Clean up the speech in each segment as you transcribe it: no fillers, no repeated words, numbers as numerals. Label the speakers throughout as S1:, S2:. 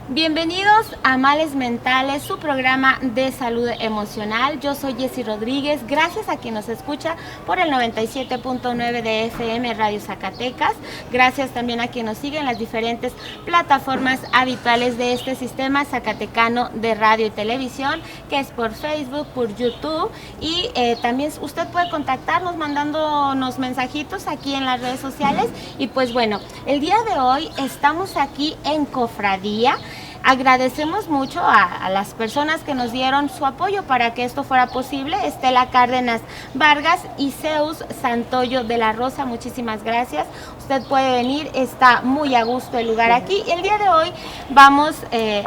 S1: Bienvenidos a Males Mentales, su programa de salud emocional. Yo soy Jessy Rodríguez. Gracias a quien nos escucha por el 97.9 de FM Radio Zacatecas. Gracias también a quien nos sigue en las diferentes plataformas habituales de este sistema zacatecano de radio y televisión, que es por Facebook, por YouTube. Y también usted puede contactarnos mandándonos mensajitos aquí en las redes sociales. Y pues bueno, el día de hoy estamos aquí en Cofradía. Agradecemos mucho a las personas que nos dieron su apoyo para que esto fuera posible. Estela Cárdenas Vargas y Zeus Santoyo de la Rosa, muchísimas gracias. Usted puede venir, está muy a gusto el lugar aquí. Y el día de hoy vamos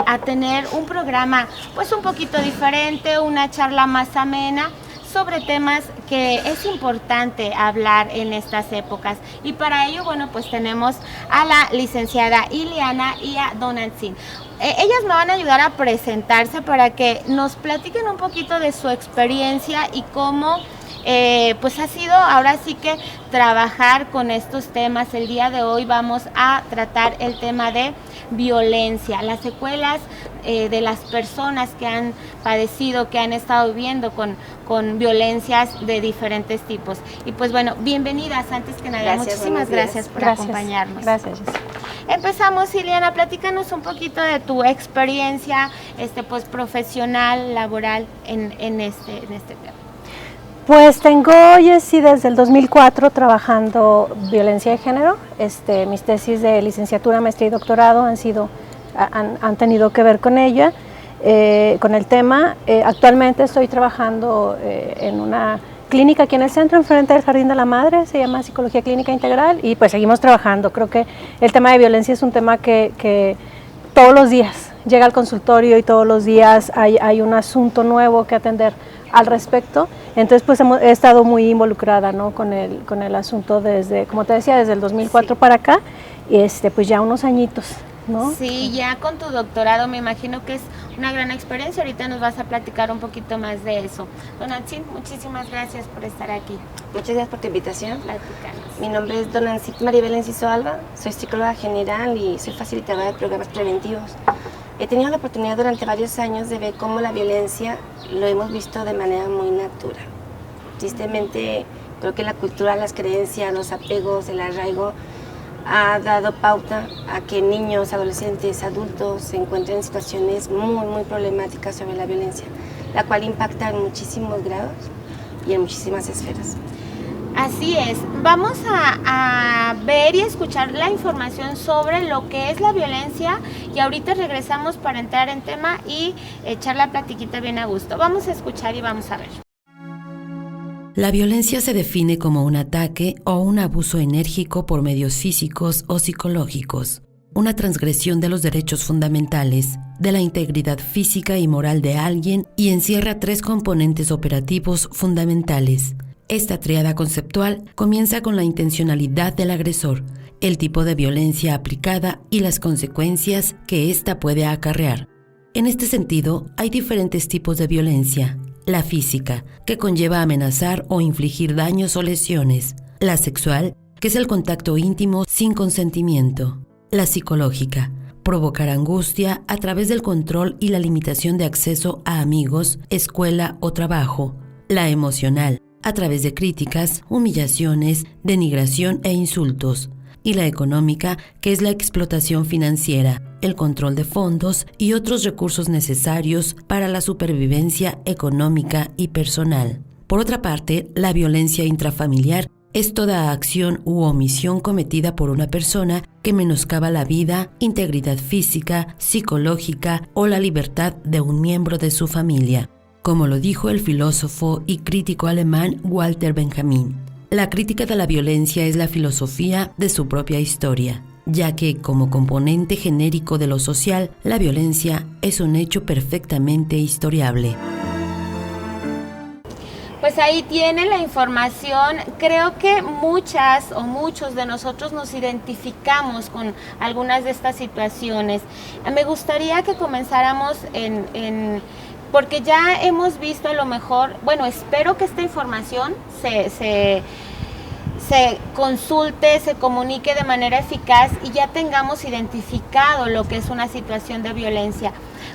S1: a tener un programa pues un poquito diferente, una charla más amena sobre temas que es importante hablar en estas épocas. Y para ello, bueno, pues tenemos a la licenciada Ileana y a Donaldson. Ellas me van a ayudar a presentarse para que nos platiquen un poquito de su experiencia y cómo pues ha sido ahora sí que trabajar con estos temas. El día de hoy vamos a tratar el tema de violencia, las secuelas de las personas que han padecido, que han estado viviendo con violencias de diferentes tipos. Y pues bueno, bienvenidas antes que nada. Muchísimas gracias por acompañarnos.
S2: Gracias.
S1: Empezamos, Ileana, platícanos un poquito de tu experiencia pues profesional, laboral en este tema.
S2: Pues tengo, Jessy, desde el 2004 trabajando violencia de género. Mis tesis de licenciatura, maestría y doctorado han tenido que ver con ella, con el tema. Actualmente estoy trabajando en una clínica aquí en el centro, enfrente del Jardín de la Madre, se llama Psicología Clínica Integral, y pues seguimos trabajando. Creo que el tema de violencia es un tema que todos los días llega al consultorio y todos los días hay un asunto nuevo que atender al respecto. Entonces pues he estado muy involucrada, ¿no?, con el asunto desde, como te decía, desde el 2004 para acá, y pues ya unos añitos, ¿no?
S1: Sí, ya con tu doctorado me imagino que es una gran experiencia. Ahorita nos vas a platicar un poquito más de eso. Donaldson, muchísimas gracias por estar aquí.
S3: Muchas gracias por tu invitación.
S1: Platícanos.
S3: Mi nombre es Donaldson Maribel Enciso Alba, soy psicóloga general y soy facilitadora de programas preventivos. He tenido la oportunidad durante varios años de ver cómo la violencia lo hemos visto de manera muy natural. Tristemente, creo que la cultura, las creencias, los apegos, el arraigo ha dado pauta a que niños, adolescentes, adultos se encuentren en situaciones muy problemáticas sobre la violencia, la cual impacta en muchísimos grados y en muchísimas esferas.
S1: Así es, vamos a ver y escuchar la información sobre lo que es la violencia y ahorita regresamos para entrar en tema y echar la platiquita bien a gusto. Vamos a escuchar y vamos a ver.
S4: La violencia se define como un ataque o un abuso enérgico por medios físicos o psicológicos, una transgresión de los derechos fundamentales, de la integridad física y moral de alguien, y encierra 3 componentes operativos fundamentales. Esta tríada conceptual comienza con la intencionalidad del agresor, el tipo de violencia aplicada y las consecuencias que ésta puede acarrear. En este sentido, hay diferentes tipos de violencia: la física, que conlleva amenazar o infligir daños o lesiones; la sexual, que es el contacto íntimo sin consentimiento; la psicológica, provocar angustia a través del control y la limitación de acceso a amigos, escuela o trabajo; la emocional, a través de críticas, humillaciones, denigración e insultos; y la económica, que es la explotación financiera, el control de fondos y otros recursos necesarios para la supervivencia económica y personal. Por otra parte, la violencia intrafamiliar es toda acción u omisión cometida por una persona que menoscaba la vida, integridad física, psicológica o la libertad de un miembro de su familia. Como lo dijo el filósofo y crítico alemán Walter Benjamin, la crítica de la violencia es la filosofía de su propia historia, ya que, como componente genérico de lo social, la violencia es un hecho perfectamente historiable.
S1: Pues ahí tiene la información. Creo que muchas o muchos de nosotros nos identificamos con algunas de estas situaciones. Me gustaría que comenzáramos porque ya hemos visto a lo mejor, bueno, espero que esta información se consulte, se comunique de manera eficaz y ya tengamos identificado lo que es una situación de violencia.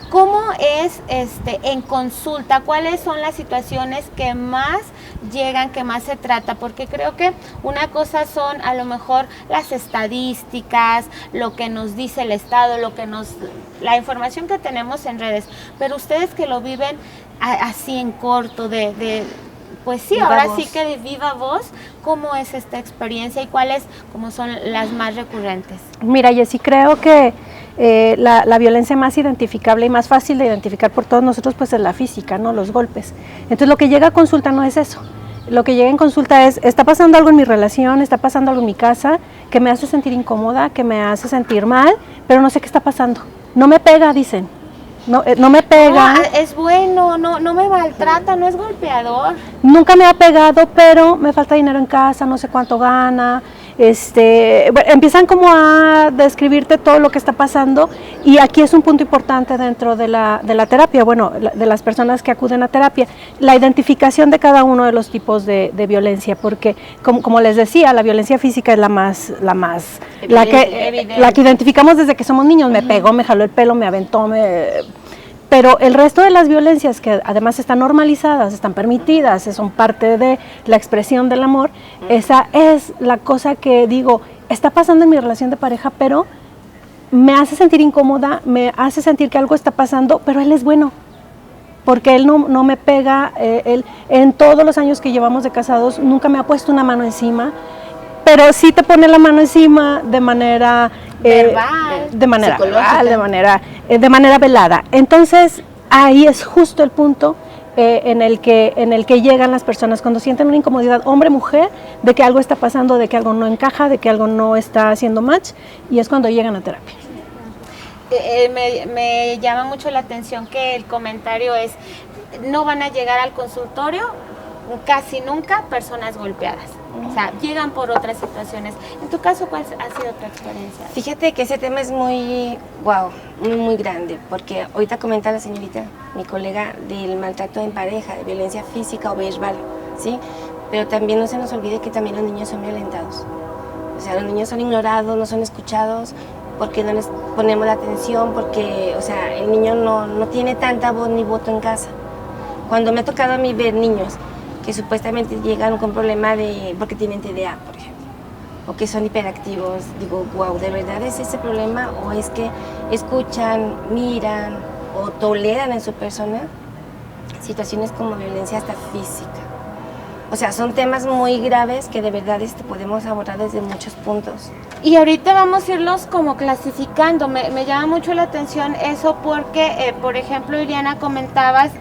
S1: ¿Cómo es en consulta? ¿Cuáles son las situaciones que más llegan, que más se trata? Porque creo que una cosa son a lo mejor las estadísticas, lo que nos dice el Estado, la información que tenemos en redes, pero ustedes que lo viven así en corto, pues sí,
S3: viva
S1: ahora
S3: voz.
S1: sí que de viva voz, ¿cómo es esta experiencia y cuáles como son las más recurrentes?
S2: Mira, Jessy, creo que la violencia más identificable y más fácil de identificar por todos nosotros pues es la física, ¿no? Los golpes. Entonces lo que llega a consulta no es eso. Lo que llega en consulta es, está pasando algo en mi relación, está pasando algo en mi casa que me hace sentir incómoda, que me hace sentir mal, pero no sé qué está pasando. No me pega, dicen. No me pega.
S1: No, es bueno, no me maltrata, no es golpeador.
S2: Nunca me ha pegado, pero me falta dinero en casa, no sé cuánto gana. Bueno, empiezan como a describirte todo lo que está pasando y aquí es un punto importante dentro de la terapia, bueno, de las personas que acuden a terapia, la identificación de cada uno de los tipos de violencia, porque como les decía, la violencia física es la que identificamos desde que somos niños, me pegó, me jaló el pelo, me aventó, pero el resto de las violencias que además están normalizadas, están permitidas, son parte de la expresión del amor, esa es la cosa que digo, está pasando en mi relación de pareja, pero me hace sentir incómoda, me hace sentir que algo está pasando, pero él es bueno, porque él no me pega, él en todos los años que llevamos de casados nunca me ha puesto una mano encima, pero sí te pone la mano encima de manera
S1: verbal,
S2: de manera velada. Entonces ahí es justo el punto en el que llegan las personas cuando sienten una incomodidad, hombre, mujer, de que algo está pasando, de que algo no encaja, de que algo no está haciendo match, y es cuando llegan a terapia.
S1: Me llama mucho la atención que el comentario es, no van a llegar al consultorio casi nunca personas golpeadas. O sea, llegan por otras situaciones. En tu caso, ¿cuál ha sido tu experiencia?
S3: Fíjate que ese tema es muy grande, porque ahorita comenta la señorita, mi colega, del maltrato en pareja, de violencia física o verbal, ¿sí? Pero también no se nos olvide que también los niños son violentados. O sea, los niños son ignorados, no son escuchados, porque no les ponemos la atención, porque, o sea, el niño no tiene tanta voz ni voto en casa. Cuando me ha tocado a mí ver niños que supuestamente llegan con problema porque tienen TDA, por ejemplo, o que son hiperactivos, digo, wow, ¿de verdad es ese problema? ¿O es que escuchan, miran o toleran en su persona situaciones como violencia hasta física? O sea, son temas muy graves que de verdad podemos abordar desde muchos puntos.
S1: Y ahorita vamos a irlos como clasificando. Me llama mucho la atención eso porque, por ejemplo, Iriana, comentabas,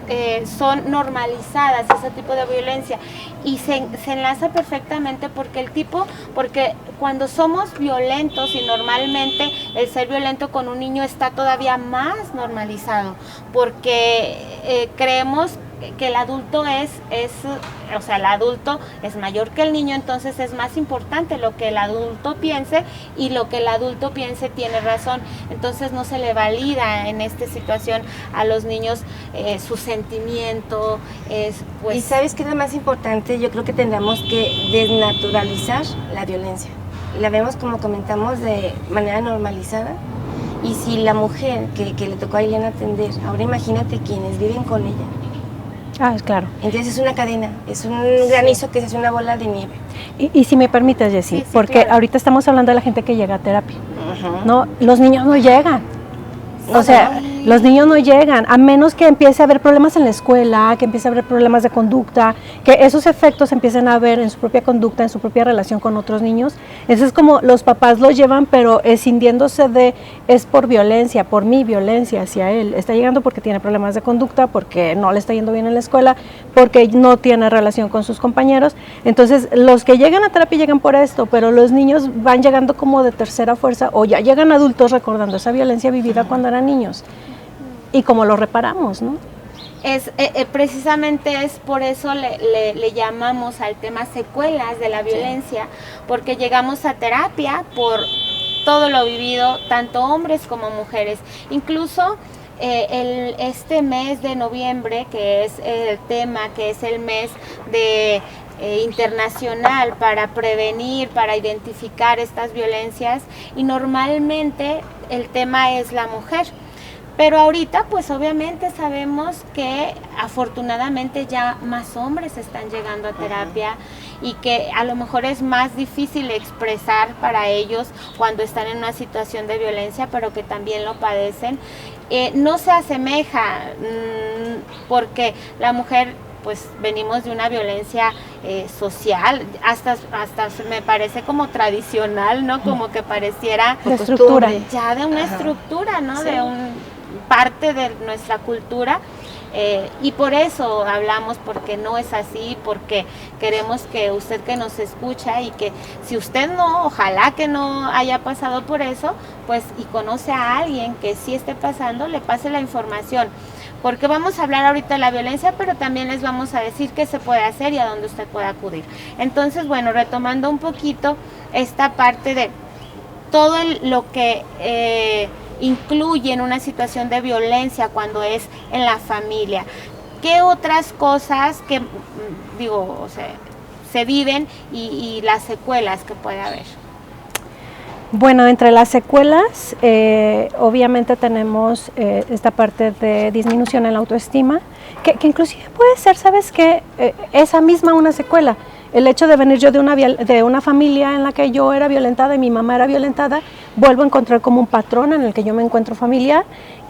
S1: son normalizadas ese tipo de violencia. Y se enlaza perfectamente porque cuando somos violentos y normalmente el ser violento con un niño está todavía más normalizado, porque creemos que el adulto el adulto es mayor que el niño, entonces es más importante lo que el adulto piense y lo que el adulto piense tiene razón. Entonces no se le valida en esta situación a los niños su sentimiento.
S3: Y ¿sabes qué es lo más importante? Yo creo que tendríamos que desnaturalizar la violencia. La vemos, como comentamos, de manera normalizada. Y si la mujer que le tocó a Iliana atender, ahora imagínate quienes viven con ella.
S2: Ah, es claro.
S3: Entonces es una cadena, es un granizo que se hace una bola de nieve.
S2: Y si me permites, Jessy,
S1: sí,
S2: porque
S1: claro.
S2: Ahorita estamos hablando de la gente que llega a terapia. No, los niños no llegan. O sea, los niños no llegan, a menos que empiece a haber problemas en la escuela, que empiece a haber problemas de conducta, que esos efectos empiecen a ver en su propia conducta, en su propia relación con otros niños. Eso es como los papás los llevan, pero escindiéndose es por violencia, por mi violencia hacia él. Está llegando porque tiene problemas de conducta, porque no le está yendo bien en la escuela, porque no tiene relación con sus compañeros. Entonces, los que llegan a terapia llegan por esto, pero los niños van llegando como de tercera fuerza, o ya llegan adultos recordando esa violencia vivida cuando eran niños. Y cómo lo reparamos, ¿no?
S1: Precisamente es por eso le llamamos al tema secuelas de la violencia, porque llegamos a terapia por todo lo vivido, tanto hombres como mujeres. Incluso este mes de noviembre, que es el tema, que es el mes de internacional para prevenir, para identificar estas violencias, y normalmente el tema es la mujer. Pero ahorita pues obviamente sabemos que afortunadamente ya más hombres están llegando a terapia y que a lo mejor es más difícil expresar para ellos cuando están en una situación de violencia, pero que también lo padecen. No se asemeja porque la mujer pues venimos de una violencia social, hasta me parece como tradicional, ¿no? Como que pareciera
S2: de estructura.
S1: Ya de una estructura, ¿no? Sí. De parte de nuestra cultura, y por eso hablamos, porque no es así, porque queremos que usted que nos escucha, y que si usted no, ojalá que no haya pasado por eso, pues y conoce a alguien que sí esté pasando, le pase la información, porque vamos a hablar ahorita de la violencia, pero también les vamos a decir qué se puede hacer y a dónde usted puede acudir. Entonces, bueno, retomando un poquito esta parte de todo lo que incluye en una situación de violencia cuando es en la familia. ¿Qué otras cosas que, digo, o sea, se viven y las secuelas que puede haber?
S2: Bueno, entre las secuelas, obviamente tenemos esta parte de disminución en la autoestima, que inclusive puede ser, ¿sabes qué? Esa misma una secuela. El hecho de venir yo de una familia en la que yo era violentada y mi mamá era violentada, vuelvo a encontrar como un patrón en el que yo me encuentro familiar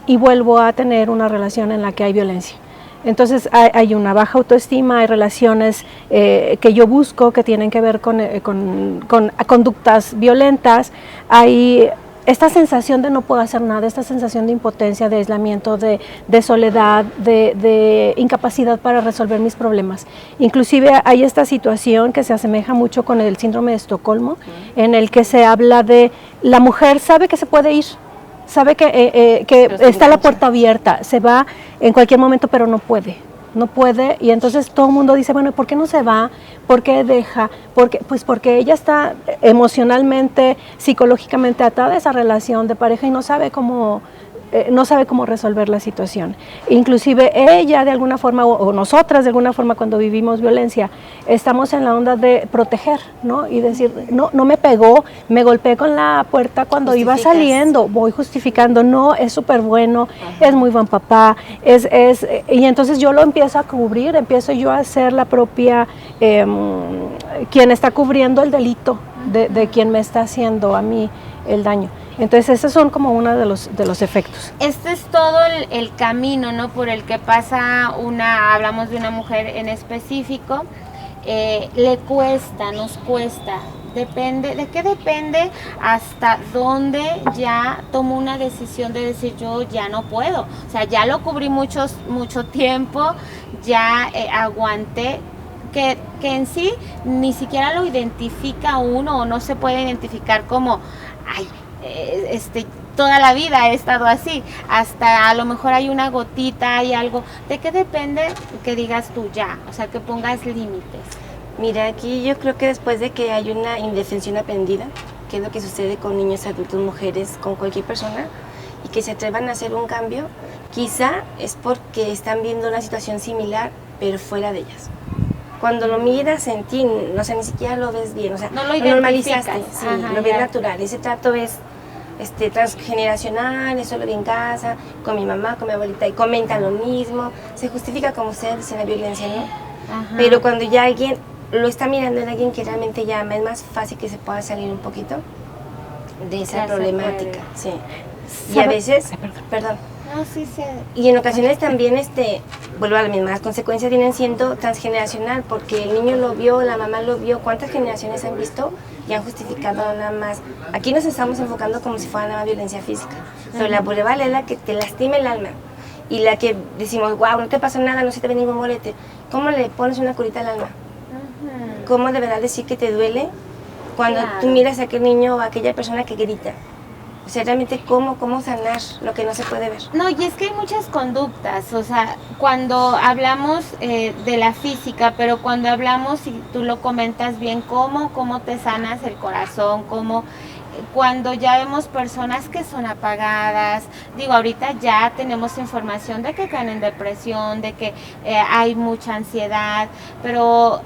S2: y vuelvo a tener una relación en la que hay violencia. Entonces hay una baja autoestima, hay relaciones que yo busco que tienen que ver con conductas violentas, hay esta sensación de no puedo hacer nada, esta sensación de impotencia, de aislamiento, de soledad, de incapacidad para resolver mis problemas. Inclusive hay esta situación que se asemeja mucho con el síndrome de Estocolmo, en el que se habla de la mujer sabe que se puede ir, sabe que está la puerta abierta, se va en cualquier momento, pero no puede, y entonces todo el mundo dice, bueno, ¿por qué no se va? ¿Por qué deja? Pues porque ella está emocionalmente, psicológicamente atada a esa relación de pareja y no sabe cómo resolver la situación. Inclusive ella de alguna forma, o nosotras de alguna forma cuando vivimos violencia, estamos en la onda de proteger, ¿no? Y decir, no me pegó, me golpeé con la puerta cuando iba saliendo, voy justificando, no, es súper bueno, es muy buen papá, y entonces yo lo empiezo a cubrir, empiezo yo a ser la propia, quien está cubriendo el delito de quien me está haciendo a mí el daño. Entonces esos son como uno de los efectos.
S1: Este es todo el camino, ¿no? Por el que pasa hablamos de una mujer en específico, nos cuesta. ¿De qué depende hasta dónde ya tomo una decisión de decir yo ya no puedo? O sea, ya lo cubrí mucho tiempo, ya aguanté, que en sí ni siquiera lo identifica uno, o no se puede identificar como, ay, toda la vida he estado así, hasta a lo mejor hay una gotita, hay algo. ¿De qué depende que digas tú ya? O sea, que pongas límites.
S3: Mira, aquí yo creo que después de que hay una indefensión aprendida, que es lo que sucede con niños, adultos, mujeres, con cualquier persona, y que se atrevan a hacer un cambio, quizá es porque están viendo una situación similar, pero fuera de ellas. Cuando lo miras en ti, no sé, ni siquiera lo ves bien, o sea,
S1: no lo
S3: normalizaste, sí,
S1: ajá,
S3: lo ves natural, ese trato es transgeneracional, eso lo vi en casa, con mi mamá, con mi abuelita, y comentan lo mismo, se justifica como ustedes dicen la violencia, ¿no? Ajá. Pero cuando ya alguien lo está mirando en alguien que realmente llama, es más fácil que se pueda salir un poquito de esa problemática, sí. Y a veces, perdón.
S1: No, sí, sí.
S3: Y en ocasiones también, vuelvo a la misma, las consecuencias vienen siendo transgeneracional, porque el niño lo vio, la mamá lo vio, ¿cuántas generaciones han visto y han justificado nada más? Aquí nos estamos enfocando como si fuera nada más violencia física, pero la verbal es la que te lastima el alma, y la que decimos, wow, no te pasó nada, no se te ve ningún morete. ¿Cómo le pones una curita al alma? ¿Cómo de verdad decir que te duele cuando tú miras a aquel niño o a aquella persona que grita? O sea, realmente cómo sanar lo que no se puede ver.
S1: No, y es que hay muchas conductas, o sea, cuando hablamos de la física, pero cuando hablamos, y tú lo comentas bien, cómo te sanas el corazón, cuando ya vemos personas que son apagadas, digo, ahorita ya tenemos información de que caen en depresión, de que hay mucha ansiedad, pero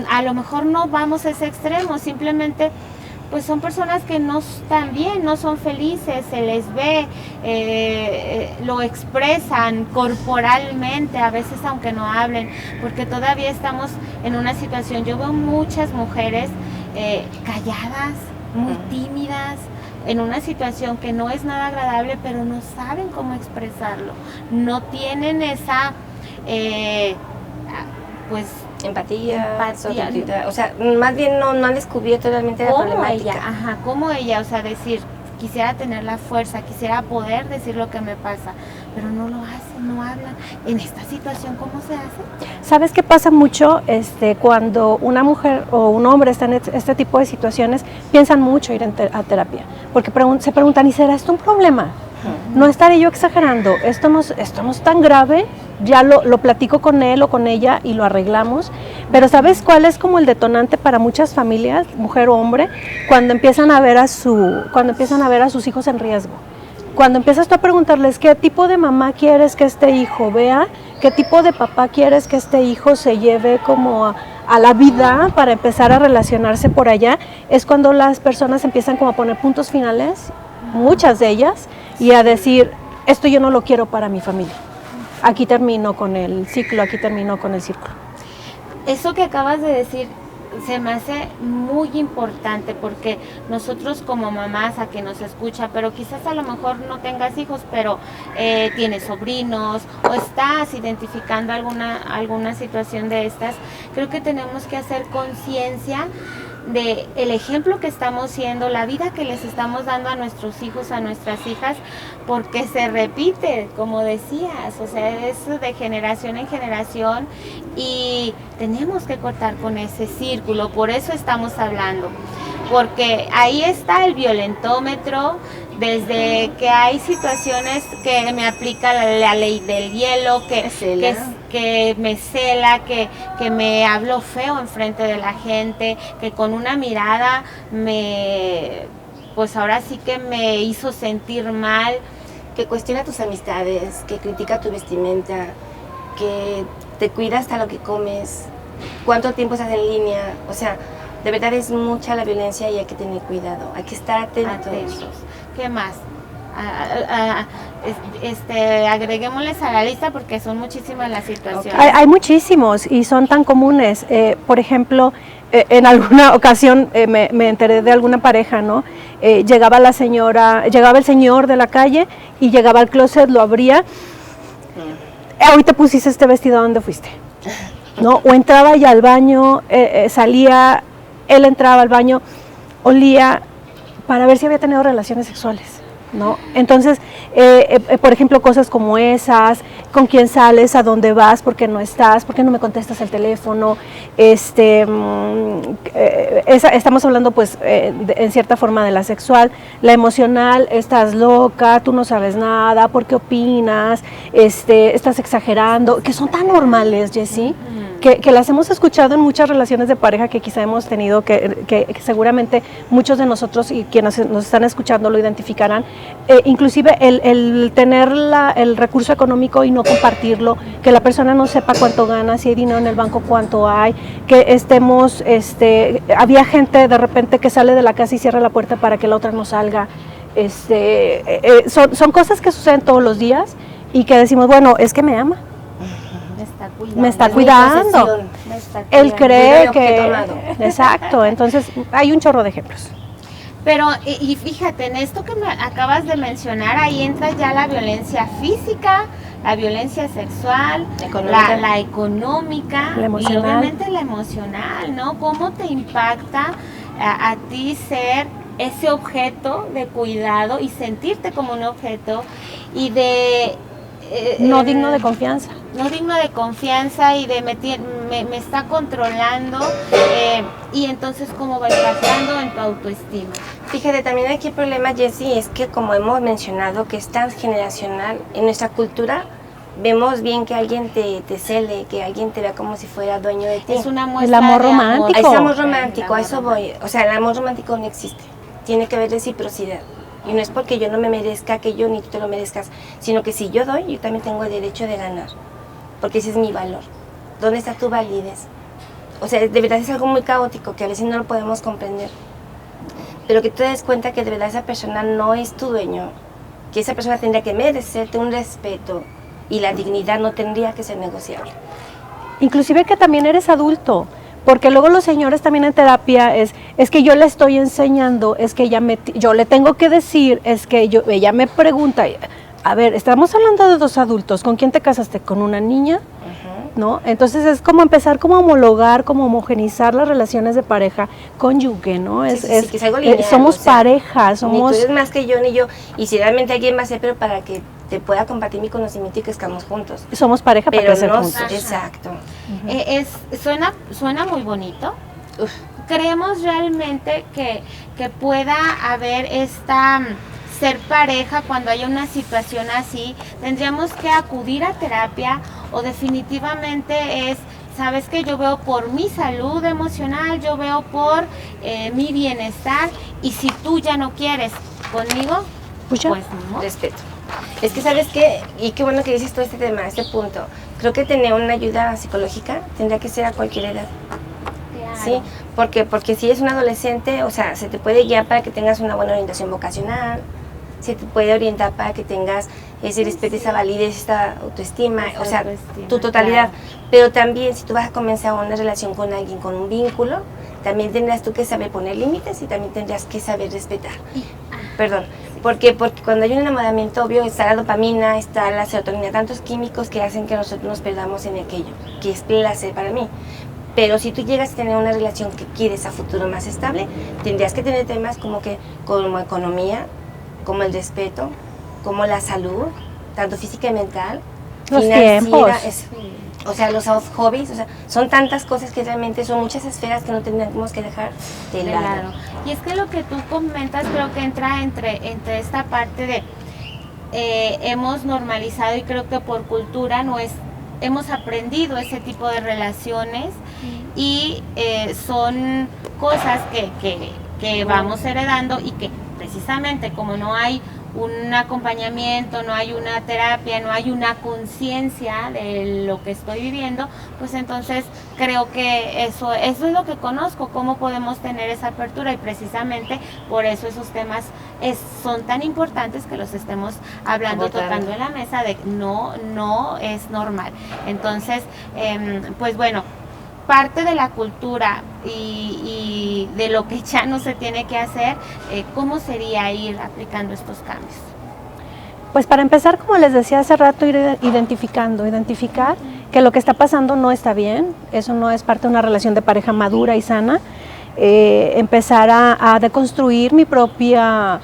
S1: a lo mejor no vamos a ese extremo, simplemente pues son personas que no están bien, no son felices, se les ve, lo expresan corporalmente, a veces aunque no hablen, porque todavía estamos en una situación, yo veo muchas mujeres calladas, muy tímidas, en una situación que no es nada agradable, pero no saben cómo expresarlo, no tienen esa, pues...
S3: empatía. O sea, más bien no han descubierto realmente la problemática.
S1: Como ella, o sea, decir, quisiera tener la fuerza, quisiera poder decir lo que me pasa, pero no lo hacen, no hablan. En esta situación, ¿cómo se hace?
S2: ¿Sabes qué pasa mucho? Cuando una mujer o un hombre está en este tipo de situaciones, piensan mucho ir a terapia, porque se preguntan, ¿y será esto un problema? No estaré yo exagerando, esto no es tan grave, ya lo platico con él o con ella y lo arreglamos, pero ¿sabes cuál es como el detonante para muchas familias, mujer o hombre, cuando empiezan a ver a sus hijos en riesgo? Cuando empiezas tú a preguntarles qué tipo de mamá quieres que este hijo vea, qué tipo de papá quieres que este hijo se lleve como a la vida para empezar a relacionarse por allá, es cuando las personas empiezan como a poner puntos finales, muchas de ellas, y a decir, esto yo no lo quiero para mi familia. Aquí termino con el ciclo, aquí termino con el círculo.
S1: Eso que acabas de decir se me hace muy importante, porque nosotros como mamás, a que nos escucha, pero quizás a lo mejor no tengas hijos, pero tienes sobrinos o estás identificando alguna situación de estas, creo que tenemos que hacer conciencia de el ejemplo que estamos siendo, la vida que les estamos dando a nuestros hijos, a nuestras hijas, porque se repite, como decías, o sea, es de generación en generación y tenemos que cortar con ese círculo, por eso estamos hablando, porque ahí está el violentómetro, desde que hay situaciones que me aplica la ley del hielo, que me cela, que me habló feo enfrente de la gente, que con una mirada pues ahora sí que me hizo sentir mal.
S3: Que cuestiona tus amistades, que critica tu vestimenta, que te cuida hasta lo que comes, cuánto tiempo estás en línea, o sea, de verdad es mucha la violencia y hay que tener cuidado, hay que estar atentos.
S1: ¿Qué más? Agreguémosles a la lista porque son muchísimas las situaciones.
S2: Hay muchísimos y son tan comunes. Por ejemplo, en alguna ocasión me enteré de alguna pareja, ¿no? Llegaba el señor de la calle y llegaba al closet, lo abría. Hoy te pusiste este vestido, ¿a dónde fuiste? ¿No? O entraba ya al baño, salía, él entraba al baño, olía para ver si había tenido relaciones sexuales, ¿no? Entonces, por ejemplo, cosas como esas, con quién sales, a dónde vas, por qué no estás, por qué no me contestas el teléfono, estamos hablando pues en cierta forma de la sexual, la emocional, estás loca, tú no sabes nada, ¿por qué opinas? Estás exagerando, que son tan normales, Jessie, que las hemos escuchado en muchas relaciones de pareja que quizá hemos tenido, que seguramente muchos de nosotros y quienes nos están escuchando lo identificarán, inclusive el tener el recurso económico y no compartirlo, que la persona no sepa cuánto gana, si hay dinero en el banco, cuánto hay, que estemos, había gente de repente que sale de la casa y cierra la puerta para que la otra no salga, son cosas que suceden todos los días y que decimos, bueno, es que me ama. Me está cuidando. Él cree que... Exacto, entonces hay un chorro de ejemplos.
S1: Pero, y fíjate, en esto que me acabas de mencionar, ahí entra ya la violencia física, la violencia sexual, la económica,
S2: la emocional.
S1: Y obviamente la emocional, ¿no? ¿Cómo te impacta a ti ser ese objeto de cuidado y sentirte como un objeto y de...
S2: no digno de confianza.
S1: No digno de confianza y de me está controlando y entonces cómo va impactando en tu autoestima.
S3: Fíjate, también aquí el problema, Jessie, es que como hemos mencionado que es transgeneracional, en nuestra cultura vemos bien que alguien te cele, que alguien te vea como si fuera dueño de ti.
S1: Es una muestra
S2: el amor
S1: de
S2: romántico.
S3: Es amor romántico, a eso voy. O sea, el amor romántico no existe. Tiene que haber reciprocidad. Y no es porque yo no me merezca aquello ni tú te lo merezcas, sino que si yo doy, yo también tengo el derecho de ganar. Porque ese es mi valor. ¿Dónde está tu validez? o sea, de verdad es algo muy caótico que a veces no lo podemos comprender. Pero que tú te des cuenta que de verdad esa persona no es tu dueño, que esa persona tendría que merecerte un respeto y la dignidad no tendría que ser negociable.
S2: Inclusive que también eres adulto, porque luego los señores también en terapia es que yo le estoy enseñando, es que yo le tengo que decir, es que ella me pregunta, a ver, estamos hablando de dos adultos, ¿con quién te casaste? ¿Con una niña? ¿No? Entonces es como empezar como a homologar, como homogenizar las relaciones de pareja cónyuge, ¿no?
S3: Sí, que es algo lineal,
S2: somos pareja, somos...
S3: Ni tú eres más que yo, ni yo, y si realmente alguien va a ser, pero para que te pueda compartir mi conocimiento y que estemos juntos.
S2: Somos pareja para crecer juntos.
S3: Exacto.
S1: Suena muy bonito. Creemos realmente que pueda haber ser pareja cuando haya una situación así. Tendríamos que acudir a terapia, o definitivamente sabes que yo veo por mi salud emocional, yo veo por mi bienestar, y si tú ya no quieres conmigo, pues no.
S3: Respeto. Es que sabes qué, y qué bueno que dices todo este tema, este punto. Creo que tener una ayuda psicológica tendría que ser a cualquier edad.
S1: Claro.
S3: Sí, porque si es un adolescente, o sea, se te puede guiar para que tengas una buena orientación vocacional, se te puede orientar para que tengas ese respeto, esa validez, esta autoestima, o sea, tu totalidad. Claro. Pero también si tú vas a comenzar una relación con alguien, con un vínculo, también tendrás tú que saber poner límites y también tendrás que saber respetar. Perdón. Porque cuando hay un enamoramiento, obvio, está la dopamina, está la serotonina, tantos químicos que hacen que nosotros nos perdamos en aquello, que es placer para mí. Pero si tú llegas a tener una relación que quieres a futuro más estable, tendrías que tener temas como economía, como el respeto, como la salud, tanto física y mental,
S2: los tiempos.
S3: O sea, los hobbies, o sea, son tantas cosas que realmente son muchas esferas que no tendríamos que dejar de lado.
S1: Y es que lo que tú comentas creo que entra entre esta parte de hemos normalizado, y creo que por cultura hemos aprendido ese tipo de relaciones, y son cosas que vamos heredando, y que precisamente como no hay un acompañamiento, no hay una terapia, no hay una conciencia de lo que estoy viviendo, pues entonces creo que eso es lo que conozco, cómo podemos tener esa apertura, y precisamente por eso esos temas son tan importantes que los estemos hablando, tocando en la mesa, de no es normal. Entonces, pues bueno, parte de la cultura y de lo que ya no se tiene que hacer, ¿cómo sería ir aplicando estos cambios?
S2: Pues para empezar, como les decía hace rato, ir identificar que lo que está pasando no está bien, eso no es parte de una relación de pareja madura y sana. Empezar a deconstruir mi propia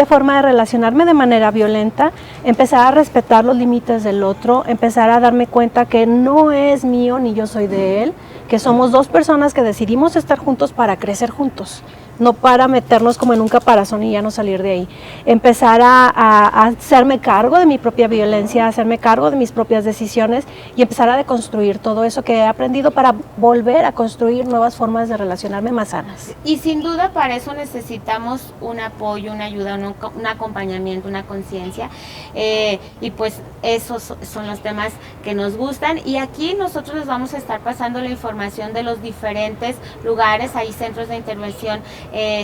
S2: forma de relacionarme de manera violenta, empezar a respetar los límites del otro, empezar a darme cuenta que no es mío ni yo soy de él, que somos dos personas que decidimos estar juntos para crecer juntos, no para meternos como en un caparazón y ya no salir de ahí. Empezar a hacerme cargo de mi propia violencia, hacerme cargo de mis propias decisiones y empezar a deconstruir todo eso que he aprendido para volver a construir nuevas formas de relacionarme más sanas.
S1: Y sin duda para eso necesitamos un apoyo, una ayuda, un acompañamiento, una conciencia, y pues esos son los temas que nos gustan, y aquí nosotros les vamos a estar pasando la información de los diferentes lugares, hay centros de intervención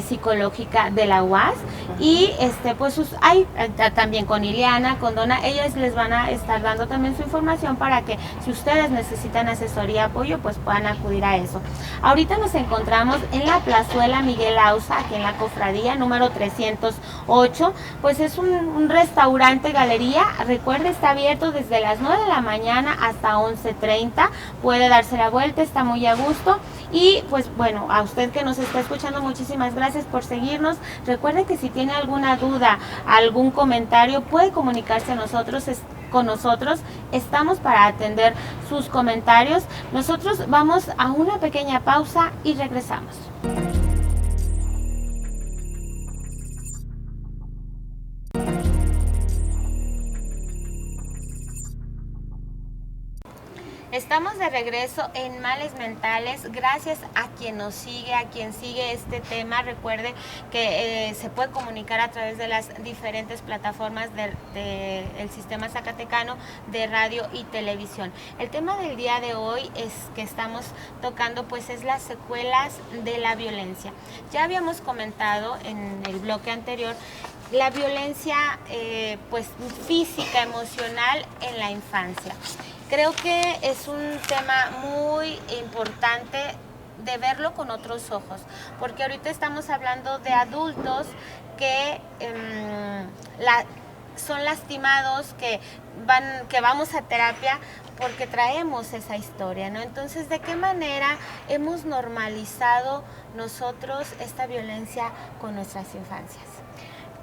S1: psicológica de la UAS, y pues hay también con Ileana, con Donna, ellas les van a estar dando también su información para que si ustedes necesitan asesoría, apoyo, pues puedan acudir a eso. Ahorita nos encontramos en la Plazuela Miguel Auza, aquí en la Cofradía número 308, pues es un restaurante galería, recuerde, está abierto desde las 9 de la mañana hasta 11:30, puede darse la vuelta, está muy a gusto. Y pues bueno, a usted que nos está escuchando, muchísimas gracias por seguirnos. Recuerde que si tiene alguna duda, algún comentario, puede comunicarse con nosotros. Estamos para atender sus comentarios. Nosotros vamos a una pequeña pausa y regresamos. Estamos de regreso en Males Mentales. Gracias a quien nos sigue, a quien sigue este tema. Recuerde que se puede comunicar a través de las diferentes plataformas del sistema zacatecano de radio y televisión. El tema del día de hoy que estamos tocando pues es las secuelas de la violencia. Ya habíamos comentado en el bloque anterior la violencia pues física, emocional en la infancia. Creo que es un tema muy importante de verlo con otros ojos, porque ahorita estamos hablando de adultos que son lastimados, que vamos a terapia porque traemos esa historia, ¿no? Entonces, ¿de qué manera hemos normalizado nosotros esta violencia con nuestras infancias?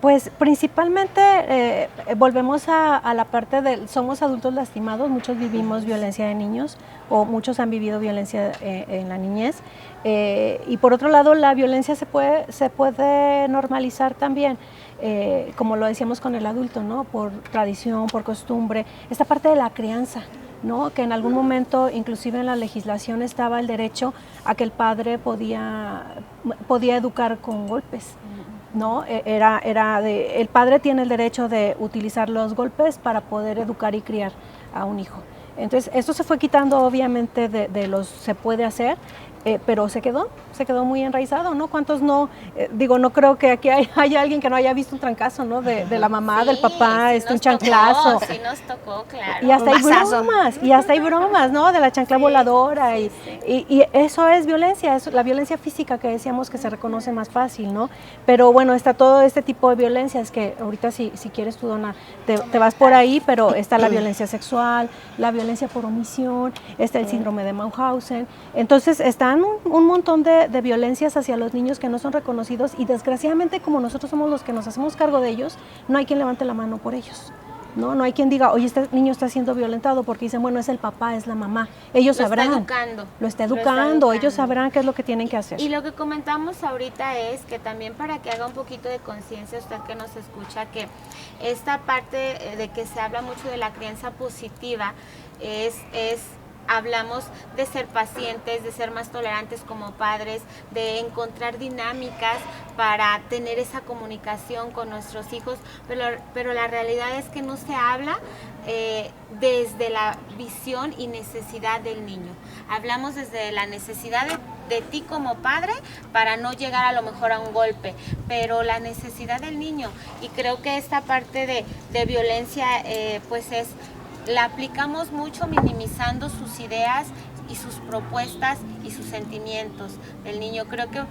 S2: Pues principalmente volvemos a la parte de somos adultos lastimados, muchos vivimos violencia de niños o muchos han vivido violencia en la niñez, y por otro lado la violencia se puede normalizar también, como lo decíamos con el adulto, ¿no? Por tradición, por costumbre, esta parte de la crianza, ¿no? Que en algún momento inclusive en la legislación estaba el derecho a que el padre podía educar con golpes. ¿No? El padre tiene el derecho de utilizar los golpes para poder educar y criar a un hijo. Entonces, esto se fue quitando obviamente se puede hacer, pero se quedó muy enraizado, ¿no? ¿Cuántos no? No creo que aquí haya alguien que no haya visto un trancazo, ¿no? De la mamá, del papá,
S1: sí
S2: un chanclazo.
S1: Sí nos tocó, claro.
S2: Y hasta hay bromas, ¿no? De la chancla voladora.
S1: Sí.
S2: Y eso es violencia, es la violencia física que decíamos que se reconoce más fácil, ¿no? Pero bueno, está todo este tipo de violencias que ahorita si quieres tú, Donna, te vas por ahí, pero está la violencia sexual, la violencia por omisión, está el síndrome de Mauthausen. Entonces están un montón de violencias hacia los niños que no son reconocidos y desgraciadamente como nosotros somos los que nos hacemos cargo de ellos, no hay quien levante la mano por ellos. No hay quien diga, oye, este niño está siendo violentado, porque dicen, bueno, es el papá, es la mamá. Ellos sabrán. Lo está educando, ellos sabrán qué es lo que tienen que hacer.
S1: Y lo que comentamos ahorita es que también para que haga un poquito de conciencia usted que nos escucha, que esta parte de que se habla mucho de la crianza positiva hablamos de ser pacientes, de ser más tolerantes como padres, de encontrar dinámicas para tener esa comunicación con nuestros hijos, pero la realidad es que no se habla desde la visión y necesidad del niño. Hablamos desde la necesidad de ti como padre para no llegar a lo mejor a un golpe, pero la necesidad del niño. Y creo que esta parte de violencia la aplicamos mucho minimizando sus ideas y sus propuestas y sus sentimientos del niño. Creo que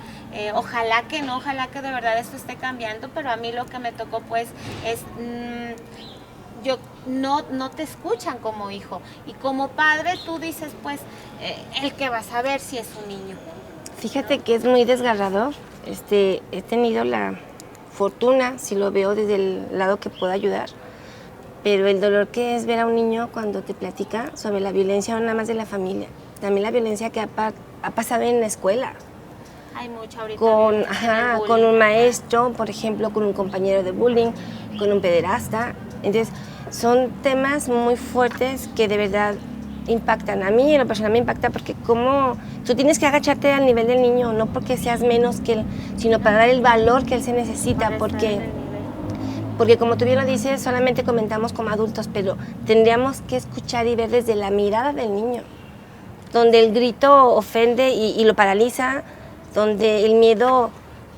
S1: ojalá que de verdad esto esté cambiando, pero a mí lo que me tocó pues es no te escuchan como hijo, y como padre tú dices pues el que va a saber si es un niño.
S3: Fíjate que es muy desgarrador. He tenido la fortuna, si lo veo desde el lado que puedo ayudar, pero el dolor que es ver a un niño cuando te platica sobre la violencia no nada más de la familia, también la violencia que ha pasado en la escuela.
S1: Hay mucho ahorita.
S3: Con un maestro, por ejemplo, con un compañero de bullying, con un pederasta. Entonces, son temas muy fuertes que de verdad impactan. A mí, en lo personal, me impacta porque tú tienes que agacharte al nivel del niño, no porque seas menos que él, sino para dar el valor que él se necesita, porque como tú bien lo dices, solamente comentamos como adultos, pero tendríamos que escuchar y ver desde la mirada del niño, donde el grito ofende y lo paraliza, donde el miedo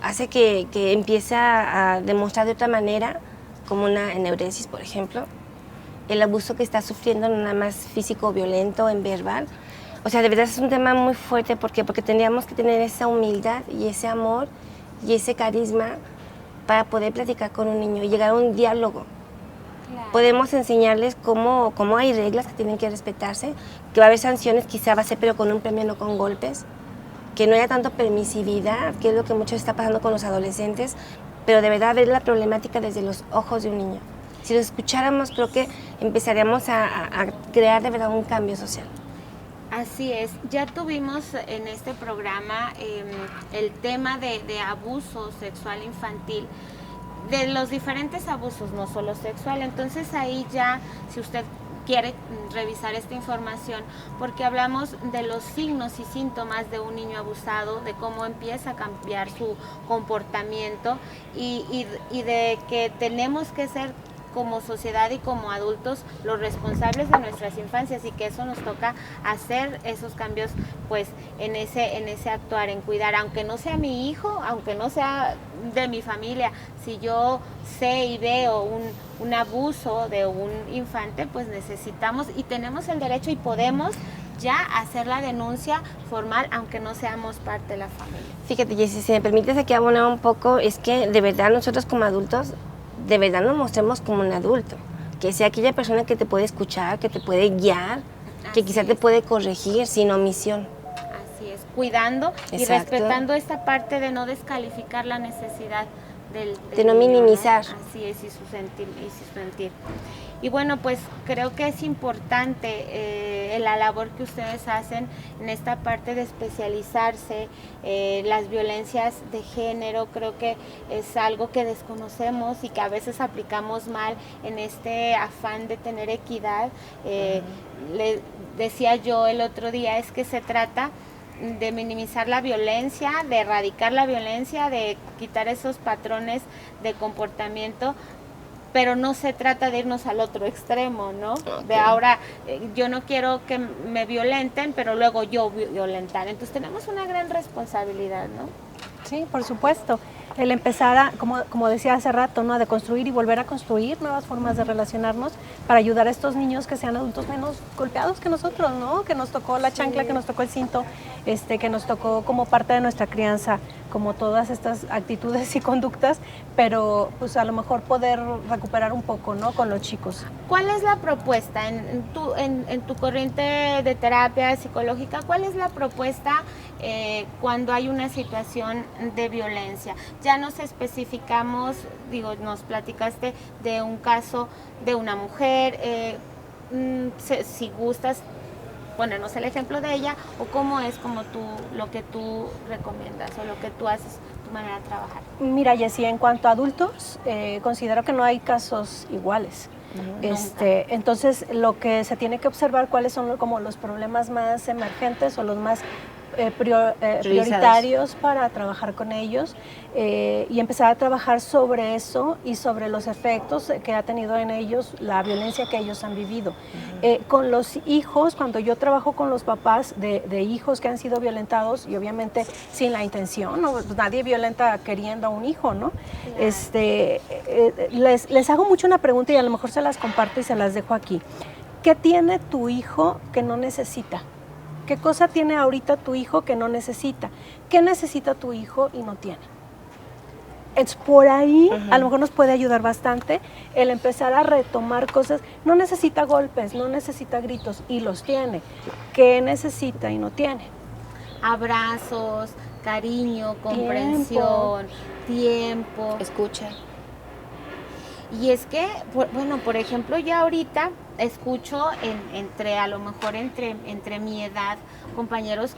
S3: hace que empiece a demostrar de otra manera, como una eneuresis, por ejemplo, el abuso que está sufriendo, no nada más físico, violento, en verbal. O sea, de verdad es un tema muy fuerte, porque tendríamos que tener esa humildad y ese amor y ese carisma para poder platicar con un niño y llegar a un diálogo. Claro. Podemos enseñarles cómo hay reglas que tienen que respetarse, que va a haber sanciones, quizá va a ser, pero con un premio, no con golpes, que no haya tanto permisividad, que es lo que mucho está pasando con los adolescentes, pero de verdad ver la problemática desde los ojos de un niño. Si lo escucháramos, creo que empezaríamos a crear de verdad un cambio social.
S1: Así es, ya tuvimos en este programa el tema de abuso sexual infantil, de los diferentes abusos, no solo sexual. Entonces ahí ya, si usted quiere revisar esta información, porque hablamos de los signos y síntomas de un niño abusado, de cómo empieza a cambiar su comportamiento y de que tenemos que ser como sociedad y como adultos los responsables de nuestras infancias, y que eso nos toca hacer esos cambios pues en ese actuar, en cuidar, aunque no sea mi hijo, aunque no sea de mi familia. Si yo sé y veo un abuso de un infante, pues necesitamos y tenemos el derecho y podemos ya hacer la denuncia formal, aunque no seamos parte de la familia.
S3: Fíjate, Jessy, si me permites aquí abonar un poco, es que de verdad nosotros como adultos, de verdad nos mostremos como un adulto, que sea aquella persona que te puede escuchar, que te puede guiar, que quizá te puede corregir sin omisión.
S1: Así es, cuidando y respetando esta parte de no descalificar la necesidad del
S3: de no
S1: niño,
S3: minimizar.
S1: ¿no? Así es, y su sentir. Y bueno, pues creo que es importante la labor que ustedes hacen en esta parte de especializarse, las violencias de género. Creo que es algo que desconocemos y que a veces aplicamos mal en este afán de tener equidad. Le decía yo el otro día, es que se trata de minimizar la violencia, de erradicar la violencia, de quitar esos patrones de comportamiento, pero no se trata de irnos al otro extremo, ¿no? Okay. De ahora, yo no quiero que me violenten, pero luego yo violentar. Entonces tenemos una gran responsabilidad, ¿no?
S2: Sí, por supuesto. El empezar a, como decía hace rato, ¿no? A deconstruir y volver a construir nuevas formas de relacionarnos para ayudar a estos niños que sean adultos menos golpeados que nosotros, ¿no? Que nos tocó la chancla, que nos tocó el cinto, que nos tocó como parte de nuestra crianza, como todas estas actitudes y conductas, pero pues a lo mejor poder recuperar un poco, ¿no? Con los chicos.
S1: ¿Cuál es la propuesta en tu corriente de terapia psicológica? ¿Cuál es la propuesta cuando hay una situación de violencia? Ya nos especificamos, digo, nos platicaste de un caso de una mujer, si gustas ponernos el ejemplo de ella, o cómo es como lo que tú recomiendas o lo que tú haces, tu manera de trabajar.
S2: Mira, Jessy, en cuanto a adultos, considero que no hay casos iguales. Entonces, lo que se tiene que observar cuáles son como los problemas más emergentes o los más prioritarios para trabajar con ellos y empezar a trabajar sobre eso y sobre los efectos que ha tenido en ellos la violencia que ellos han vivido. Con los hijos, cuando yo trabajo con los papás de hijos que han sido violentados, y obviamente sin la intención, ¿no? Nadie violenta queriendo a un hijo, ¿no? Les hago mucho una pregunta y a lo mejor se las comparto y se las dejo aquí. ¿Qué tiene tu hijo que no necesita? ¿Qué cosa tiene ahorita tu hijo que no necesita? ¿Qué necesita tu hijo y no tiene? Es por ahí, a lo mejor nos puede ayudar bastante el empezar a retomar cosas. No necesita golpes, no necesita gritos, y los tiene. ¿Qué necesita y no tiene?
S1: Abrazos, cariño, comprensión, tiempo.
S3: Escucha.
S1: Y es que, bueno, por ejemplo, yo ahorita escucho a lo mejor entre mi edad, compañeros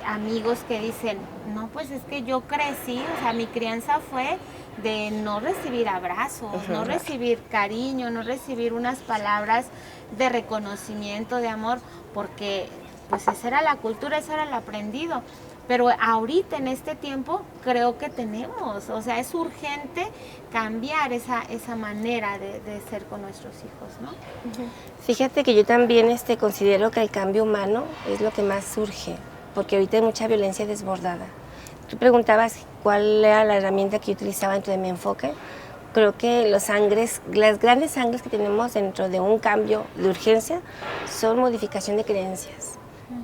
S1: amigos que dicen, no, pues es que yo crecí, o sea, mi crianza fue de no recibir abrazos, no recibir cariño, no recibir unas palabras de reconocimiento, de amor, porque pues esa era la cultura, ese era el aprendido. Pero ahorita, en este tiempo, creo que tenemos, o sea, es urgente cambiar esa manera de ser con nuestros hijos, ¿no?
S3: Fíjate que yo también considero que el cambio humano es lo que más surge, porque ahorita hay mucha violencia desbordada. Tú preguntabas cuál era la herramienta que yo utilizaba dentro de mi enfoque. Creo que las grandes sangres que tenemos dentro de un cambio de urgencia son modificación de creencias.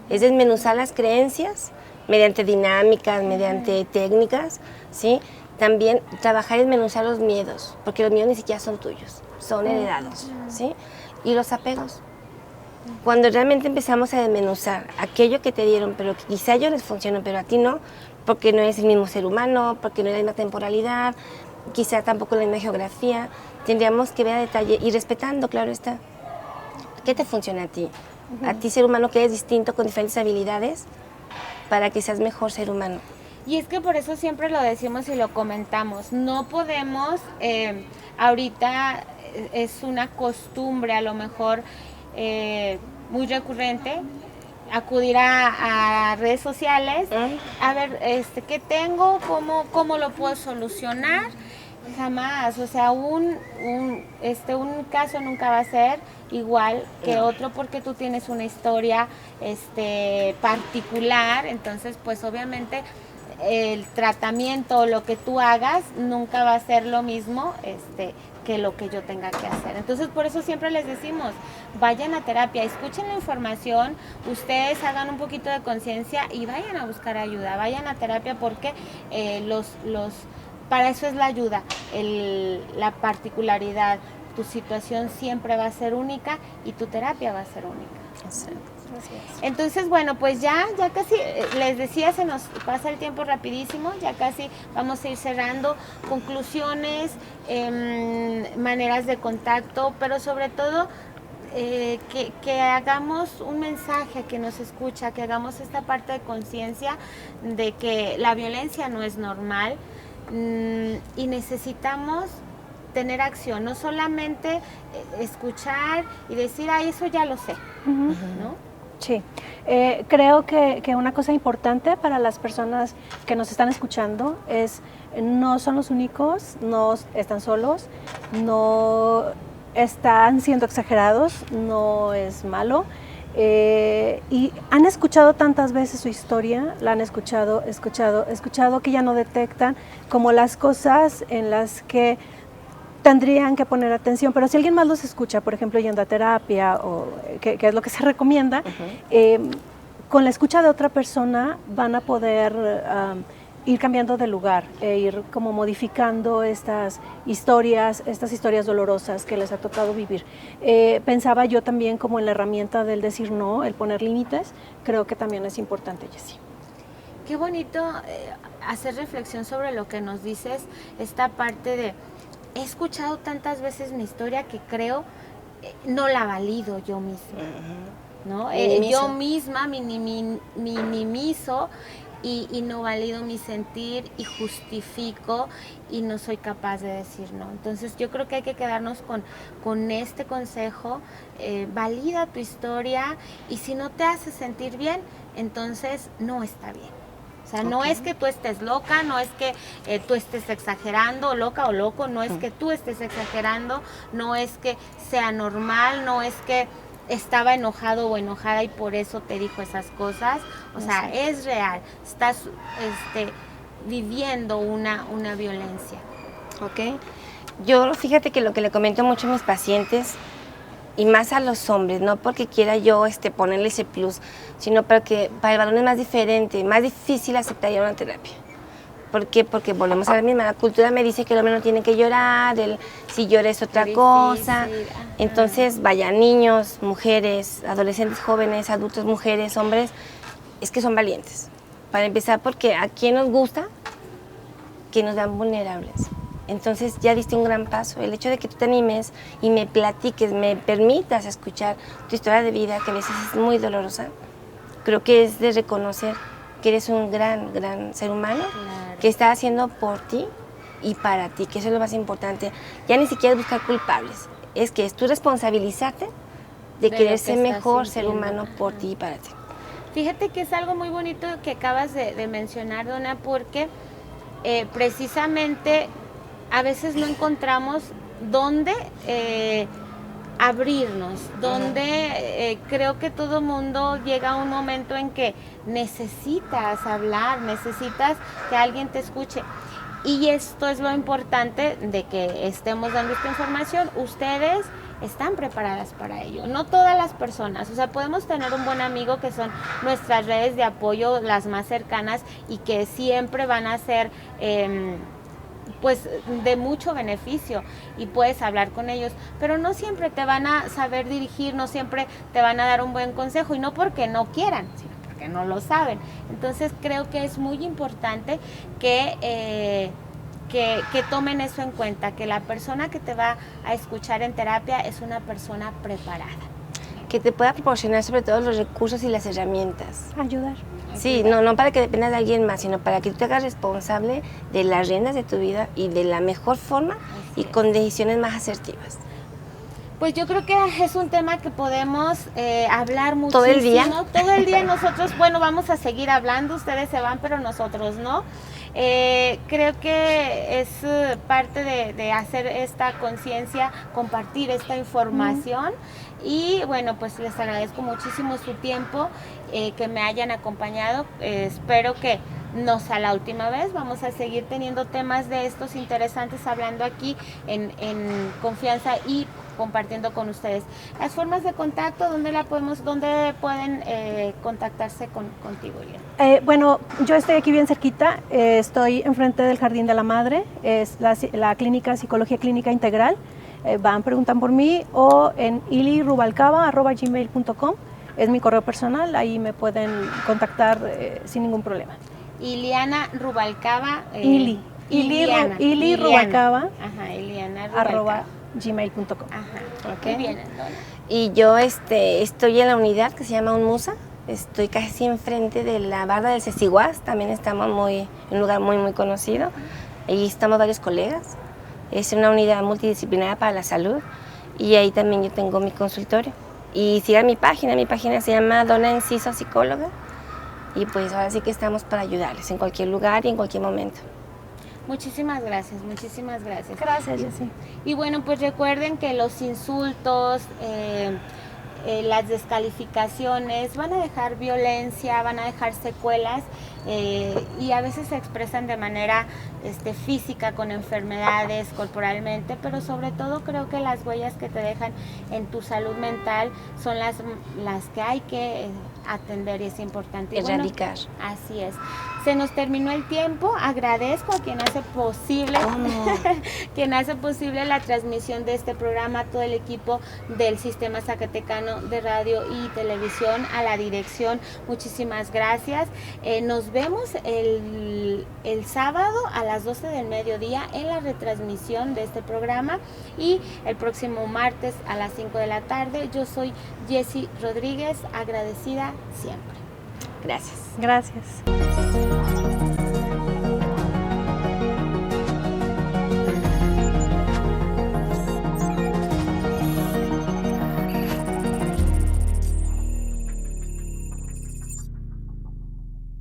S3: Es desmenuzar las creencias mediante dinámicas, mediante técnicas, ¿sí? También trabajar y desmenuzar los miedos, porque los miedos ni siquiera son tuyos, son heredados, ¿sí? Y los apegos. Cuando realmente empezamos a desmenuzar aquello que te dieron, pero que quizá a ellos les funcionó, pero a ti no, porque no es el mismo ser humano, porque no es la misma temporalidad, quizá tampoco la misma geografía, tendríamos que ver a detalle y respetando, claro está, ¿qué te funciona a ti? A ti, ser humano, que eres distinto, con diferentes habilidades, para que seas mejor ser humano.
S1: Y es que por eso siempre lo decimos y lo comentamos, no podemos, ahorita es una costumbre a lo mejor muy recurrente, acudir a redes sociales, a ver qué tengo, cómo lo puedo solucionar. Jamás, o sea, un caso nunca va a ser igual que otro porque tú tienes una historia particular, entonces pues obviamente el tratamiento o lo que tú hagas nunca va a ser lo mismo que lo que yo tenga que hacer. Entonces por eso siempre les decimos, vayan a terapia, escuchen la información, ustedes hagan un poquito de conciencia y vayan a buscar ayuda, vayan a terapia porque para eso es la ayuda, la particularidad. Tu situación siempre va a ser única y tu terapia va a ser única.
S3: Exacto.
S1: Entonces, bueno, pues ya casi, les decía, se nos pasa el tiempo rapidísimo, ya casi vamos a ir cerrando. Conclusiones, maneras de contacto, pero sobre todo que hagamos un mensaje que nos escucha, que hagamos esta parte de conciencia de que la violencia no es normal y necesitamos tener acción, no solamente escuchar y decir, ay, eso ya lo sé, ¿no?
S2: Sí, creo que una cosa importante para las personas que nos están escuchando es, no son los únicos, no están solos, no están siendo exagerados, no es malo. Y han escuchado tantas veces su historia, la han escuchado que ya no detectan como las cosas en las que tendrían que poner atención, pero si alguien más los escucha, por ejemplo, yendo a terapia, o que es lo que se recomienda, con la escucha de otra persona van a poder ir cambiando de lugar, ir como modificando estas historias dolorosas que les ha tocado vivir. Pensaba yo también como en la herramienta del decir no, el poner límites, creo que también es importante, Jessie.
S1: Qué bonito hacer reflexión sobre lo que nos dices, esta parte de he escuchado tantas veces mi historia que creo no la valido yo misma, ¿no? Yo misma minimizo y no valido mi sentir y justifico y no soy capaz de decir no. Entonces yo creo que hay que quedarnos con este consejo, valida tu historia y si no te hace sentir bien, entonces no está bien. O sea, no es que tú estés loca, no es que tú estés exagerando, loca o loco, no es que tú estés exagerando, no es que sea normal, no es que estaba enojado o enojada y por eso te dijo esas cosas. O sea, es real, estás viviendo una violencia.
S3: Ok. Yo, fíjate que lo que le comento mucho a mis pacientes, y más a los hombres, no porque quiera yo ponerle ese plus, sino porque para el varón es más diferente, más difícil aceptar ir a una terapia. ¿Por qué? Porque volvemos a la misma, la cultura me dice que el hombre no tiene que llorar, si llora es otra cosa. Entonces, vaya, niños, mujeres, adolescentes, jóvenes, adultos, mujeres, hombres, es que son valientes. Para empezar, porque a quién nos gusta que nos vean vulnerables. Entonces ya diste un gran paso. El hecho de que tú te animes y me platiques, me permitas escuchar tu historia de vida, que a veces es muy dolorosa, creo que es de reconocer que eres un gran ser humano, claro, que está haciendo por ti y para ti, que eso es lo más importante. Ya ni siquiera es buscar culpables, es que es tú responsabilizarte de querer ser mejor ser humano por ti y para ti.
S1: Fíjate que es algo muy bonito que acabas de mencionar, Donna, porque precisamente a veces no encontramos dónde abrirnos, donde creo que todo mundo llega a un momento en que necesitas hablar, necesitas que alguien te escuche. Y esto es lo importante de que estemos dando esta información. Ustedes están preparadas para ello, no todas las personas, o sea, podemos tener un buen amigo que son nuestras redes de apoyo, las más cercanas y que siempre van a ser pues de mucho beneficio y puedes hablar con ellos, pero no siempre te van a saber dirigir, no siempre te van a dar un buen consejo y no porque no quieran, sino porque no lo saben. Entonces creo que es muy importante que tomen eso en cuenta, que la persona que te va a escuchar en terapia es una persona preparada.
S3: que te pueda proporcionar sobre todo los recursos y las herramientas.
S2: Ayudar.
S3: Sí, no para que dependas de alguien más, sino para que tú te hagas responsable de las riendas de tu vida y de la mejor forma y con decisiones más asertivas.
S1: Pues yo creo que es un tema que podemos hablar muchísimo.
S3: ¿Todo el día?
S1: Todo el día nosotros, bueno, vamos a seguir hablando, ustedes se van, pero nosotros no. Creo que es parte de hacer esta conciencia, compartir esta información. Y bueno, pues les agradezco muchísimo su tiempo, que me hayan acompañado. Espero que no sea la última vez. Vamos a seguir teniendo temas de estos interesantes, hablando aquí en confianza y compartiendo con ustedes. Las formas de contacto, ¿dónde pueden contactarse contigo, Iliana?
S2: Bueno, yo estoy aquí bien cerquita, estoy enfrente del Jardín de la Madre, es la clínica Psicología Clínica Integral. Preguntan por mí, o en ilirubalcaba@gmail.com, es mi correo personal, ahí me pueden contactar sin ningún problema.
S1: Iliana Rubalcaba.
S2: Ili Rubalcaba.
S1: Ajá, Iliana Rubalcaba.
S2: @gmail.com.
S1: Ajá,
S3: Okay.
S1: Muy bien, Dona.
S3: Y yo estoy en la unidad que se llama UNMUSA, estoy casi enfrente de la barda del Ceciguás, también estamos en un lugar muy, muy conocido, ahí estamos varios colegas, es una unidad multidisciplinaria para la salud y ahí también yo tengo mi consultorio. Y sigan mi página se llama Dona Enciso Psicóloga, y pues ahora sí que estamos para ayudarles en cualquier lugar y en cualquier momento.
S1: Muchísimas gracias, muchísimas gracias.
S2: Gracias, Jessy.
S1: Y bueno, pues recuerden que los insultos, las descalificaciones van a dejar violencia, van a dejar secuelas, y a veces se expresan de manera física, con enfermedades corporalmente, pero sobre todo creo que las huellas que te dejan en tu salud mental son las que hay que atender, y es importante.
S3: Erradicar.
S1: Bueno, así es. Se nos terminó el tiempo. Agradezco a quien hace posible, quien hace posible la transmisión de este programa, todo el equipo del Sistema Zacatecano de Radio y Televisión, a la dirección, muchísimas gracias. Nos vemos el sábado a las 12 del mediodía en la retransmisión de este programa, y el próximo martes a las 5 de la tarde. Yo soy Jessy Rodríguez, agradecida siempre.
S3: Gracias.
S2: Gracias.